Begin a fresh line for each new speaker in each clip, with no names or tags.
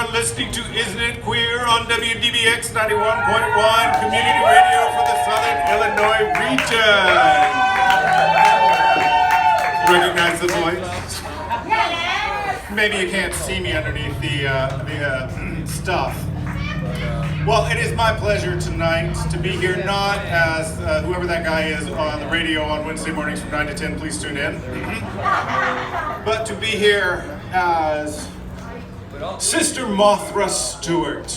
are listening to Isn't It Queer on WDBX 91.1 Community Radio for the Southern Illinois region. Recognize the voice? Maybe you can't see me underneath the stuff. Well, it is my pleasure tonight to be here, not as whoever that guy is on the radio on Wednesday mornings from 9 to 10, please tune in, but to be here as Sister Mothra Stewart,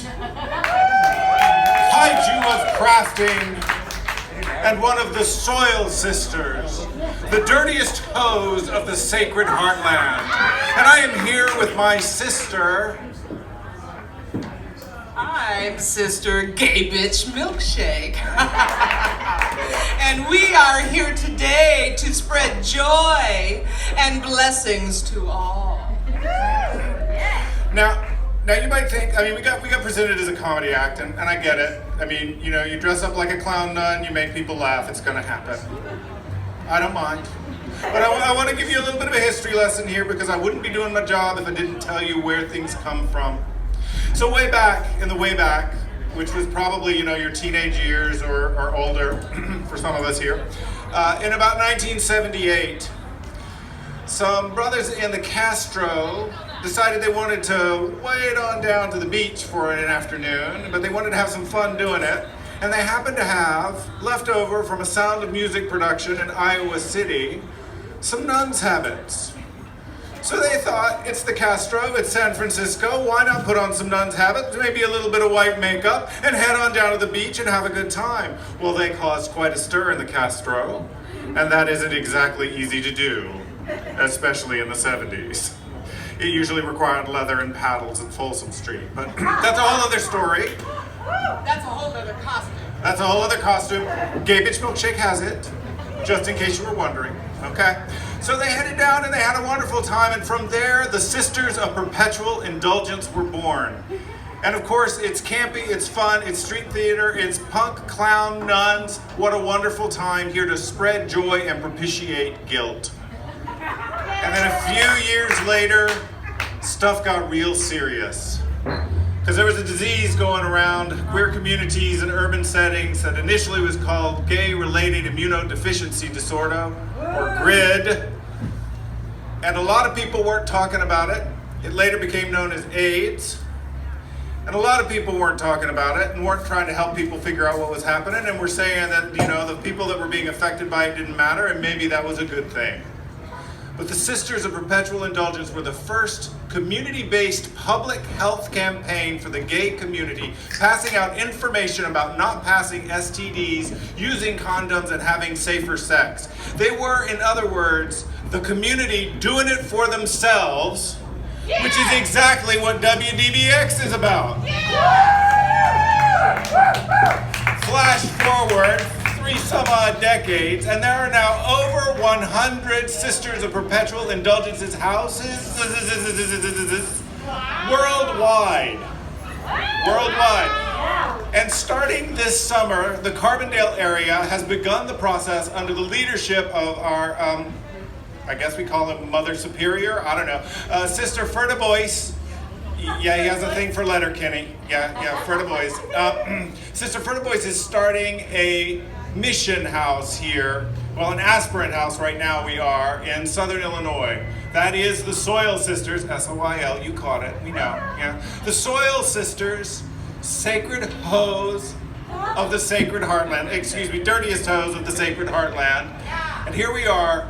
Kaiju of Crafting, and one of the Soil Sisters, the dirtiest hose of the Sacred Heartland. And I am here with my sister.
I'm Sister Gay Bitch Milkshake. And we are here today to spread joy and blessings to all.
Now you might think, I mean, we got presented as a comedy act, and I get it. I mean, you know, you dress up like a clown nun, you make people laugh, it's gonna happen. I don't mind. But I want to give you a little bit of a history lesson here, because I wouldn't be doing my job if I didn't tell you where things come from. So way back, which was probably, you know, your teenage years or older, for some of us here, in about 1978, some brothers in the Castro decided they wanted to wade on down to the beach for an afternoon, but they wanted to have some fun doing it. And they happened to have, left over from a Sound of Music production in Iowa City, some nuns' habits. So they thought, it's the Castro, it's San Francisco, why not put on some nuns' habits, maybe a little bit of white makeup, and head on down to the beach and have a good time. Well, they caused quite a stir in the Castro, and that isn't exactly easy to do, especially in the 70s. It usually required leather and paddles at Folsom Street, but that's a whole other story.
That's a whole other costume.
That's a whole other costume. Gay Bitch Milkshake has it, just in case you were wondering, okay? So they headed down and they had a wonderful time, and from there, the Sisters of Perpetual Indulgence were born. And of course, it's campy, it's fun, it's street theater, it's punk, clown, nuns. What a wonderful time here to spread joy and propitiate guilt. And then a few years later, stuff got real serious. Because there was a disease going around queer communities and urban settings that initially was called gay-related immunodeficiency disorder, or GRID. And a lot of people weren't talking about it. It later became known as AIDS. And a lot of people weren't talking about it and weren't trying to help people figure out what was happening, and were saying that, you know, the people that were being affected by it didn't matter, and maybe that was a good thing. But the Sisters of Perpetual Indulgence were the first community-based public health campaign for the gay community, passing out information about not passing STDs, using condoms, and having safer sex. They were, in other words, the community doing it for themselves, which is exactly what WDBX is about. Flash forward 3-some-odd decades, and there are now over 100 Sisters of Perpetual Indulgences houses worldwide. And starting this summer, the Carbondale area has begun the process under the leadership of our, I guess we call him Mother Superior, I don't know, Sister Ferda Boyce. Yeah, he has a thing for Letterkenny. Yeah, Ferda Boyce. Sister Ferda Boyce is starting a mission house here, well, an aspirant house right now we are, in Southern Illinois. That is the Soil Sisters, S-O-I-L, you caught it, we know, yeah. The Soil Sisters, sacred hose of the Sacred Heartland, dirtiest hose of the Sacred Heartland. And here we are,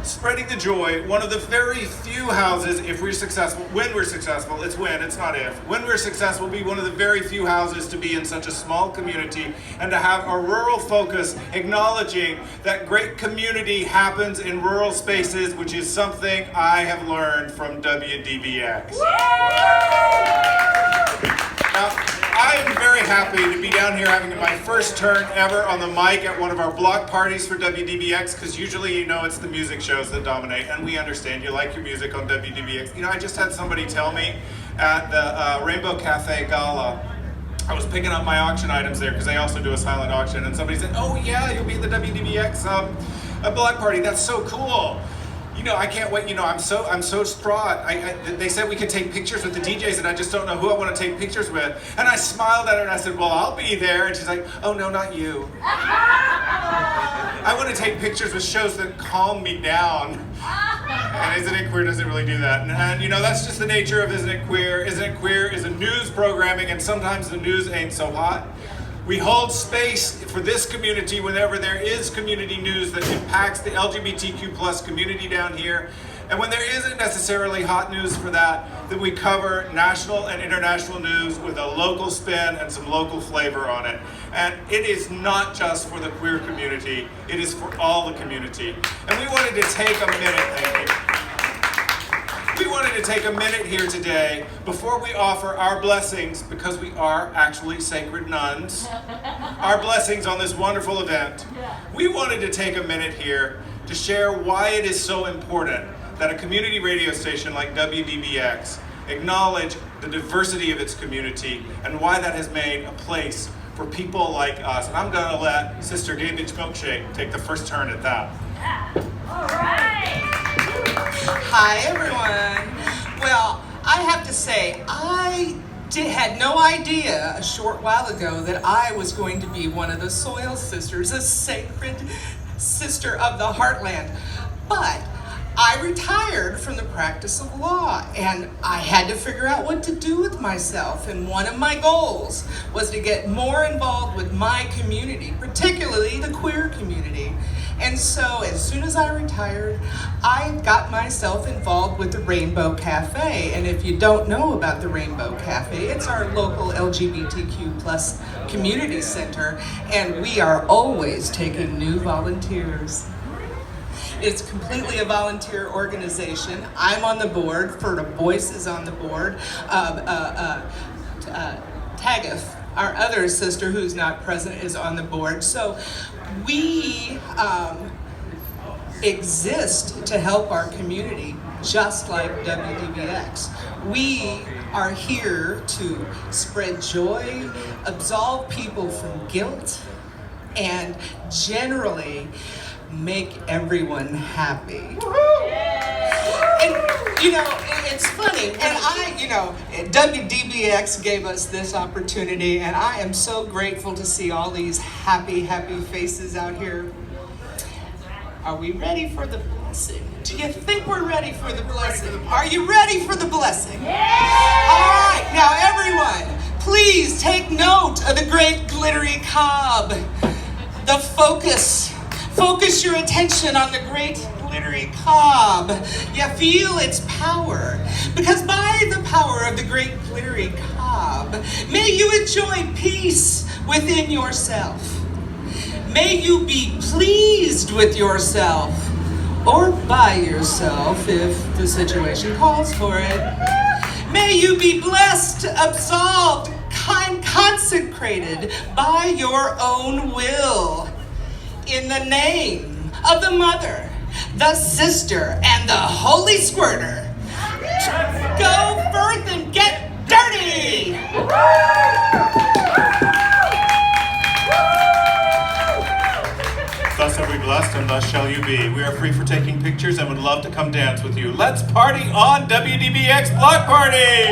spreading the joy, one of the very few houses, if we're successful, when we're successful, it's when, it's not if. When we're successful, we'll be one of the very few houses to be in such a small community and to have a rural focus, acknowledging that great community happens in rural spaces, which is something I have learned from WDBX. Now, I am very happy to be down here having my first turn ever on the mic at one of our block parties for WDBX, because usually, you know, it's the music shows that dominate, and we understand you like your music on WDBX. You know, I just had somebody tell me at the Rainbow Cafe Gala, I was picking up my auction items there because they also do a silent auction, and somebody said, oh yeah, you'll be at the WDBX block party, that's so cool. I can't wait. I'm so distraught. They said we could take pictures with the DJs, and I just don't know who I want to take pictures with. And I smiled at her and I said, well, I'll be there. And she's like, oh no, not you. I want to take pictures with shows that calm me down. And Isn't It Queer doesn't really do that. And that's just the nature of Isn't It Queer. Isn't It Queer is a news programming, and sometimes the news ain't so hot. We hold space for this community whenever there is community news that impacts the LGBTQ plus community down here. And when there isn't necessarily hot news for that, then we cover national and international news with a local spin and some local flavor on it. And it is not just for the queer community, it is for all the community. And we wanted to take a minute, thank you. We wanted to take a minute here today before we offer our blessings, because we are actually sacred nuns, our blessings on this wonderful event. We wanted to take a minute here to share why it is so important that a community radio station like WDBX acknowledge the diversity of its community and why that has made a place for people like us. And I'm gonna let Sister Gay Bitch Milkshake take the first turn at that.
All right. Hi, everyone. Well, I have to say, I had no idea a short while ago that I was going to be one of the Soil Sisters, a sacred sister of the heartland. But I retired from the practice of law, and I had to figure out what to do with myself. And one of my goals was to get more involved with my community, particularly the queer community. And so as soon as I retired, I got myself involved with the Rainbow Cafe. And if you don't know about the Rainbow Cafe, it's our local LGBTQ plus community center, and we are always taking new volunteers. It's completely a volunteer organization. I'm on the board. Ferta Boyce is on the board. Taggeth, our other sister who's not present, is on the board. So we exist to help our community, just like WDBX. We are here to spread joy, absolve people from guilt, and generally make everyone happy. And it's funny, and WDBX gave us this opportunity, and I am so grateful to see all these happy faces out here. Are we ready for the blessing? Do you think we're ready for the blessing? Are you ready for the blessing? Yeah! All right, now everyone, please take note of the great glittery cob. The focus your attention on the great glittery cob. You feel its power, because by the power of the great glittery cob, may you enjoy peace within yourself. May you be pleased with yourself, or by yourself if the situation calls for it. May you be blessed, absolved, consecrated by your own will. In the name of the Mother, the Sister, and the Holy Squirter, go forth and get dirty!
Thus are we blessed, and thus shall you be. We are free for taking pictures and would love to come dance with you. Let's party on WDBX Block Party!